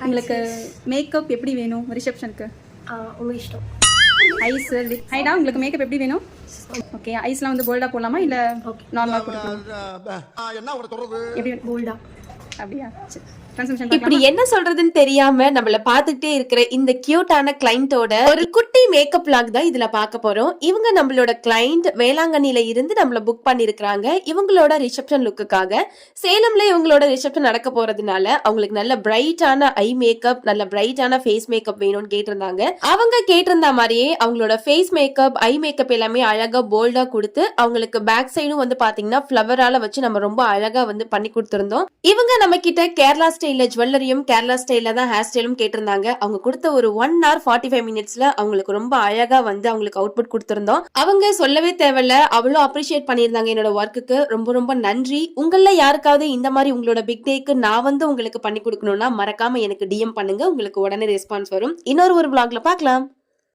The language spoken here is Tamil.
உங்களுக்கு மேக்கப் எப்படி வேணும் ரிசப்ஷனுக்கு? உங்கள் இஷ்டம். ஐஸ் ஹைடா உங்களுக்கு மேக்கப் எப்படி வேணும்? ஓகே, ஐஸ்லாம் வந்து போல்டா போடலாமா இல்ல நார்மலா போடலாமா? என்ன ஒரு சொல்றது? எப்படி போல்டா. அப்படியா? சரி. கன்சம்ஷன் இப்படி என்ன சொல்றதுன்னு தெரியாம நம்மள பாத்துக்கிட்டே இருக்கிற இந்த கியூட்டான கிளைண்டோட ஒரு குட்டி மேக்கப் vlog தான் இதுல பார்க்க போறோம். இவங்க நம்மளோட கிளைண்ட் வேளாங்கண்ணில இருந்து நம்மள புக் பண்ணிருக்காங்க. இவங்களோட ரிசப்ஷன் லுக்குக்காக சேலம்ல இவங்களோட ரிசப்ஷன் நடக்க போறதுனால அவங்களுக்கு நல்ல பிரைட்டான ஐ மேக்கப், நல்ல பிரைட்டான ஃபேஸ் மேக்கப் வேணும்னு கேட்டிருந்தாங்க. அவங்க கேட்டிருந்த மாதிரியே அவங்களோட ஃபேஸ் மேக்கப், ஐ மேக்கப் எல்லாமே அழகா போல்டா கொடுத்து அவங்களுக்கு பேக் சைடும் வந்து பாத்தீங்கன்னா ஃபிளவரால வச்சு நம்ம ரொம்ப அழகா வந்து பண்ணி கொடுத்திருந்தோம். இவங்க நம்ம கிட்ட கேரளா ஸ்டைல்ல ஜுவல்லரியும் கேரளா ஸ்டைல்ல தான் ஹேர் ஸ்டைலும் கேட்டிருந்தாங்க. அவங்க கொடுத்த ஒரு 1 hour 45 minutesல அவங்களுக்கு ரொம்ப அழகா வந்து அவங்களுக்கு அவுட்புட் கொடுத்திருந்தோம். அவங்க சொல்லவே தேவையில்ல, அவ்வளோ அப்ரிஷியேட் பண்ணியிருந்தாங்க என்னோட ஒர்க்குக்கு. ரொம்ப ரொம்ப நன்றி. உங்கள யாருக்காவது இந்த மாதிரி உங்களோட பிக் டேக்கு நான் வந்து உங்களுக்கு பண்ணி கொடுக்கணும்னா மறக்காம எனக்கு டிஎம் பண்ணுங்க. உங்களுக்கு உடனே ரெஸ்பான்ஸ் வரும். இன்னொரு vlogல பார்க்கலாம்.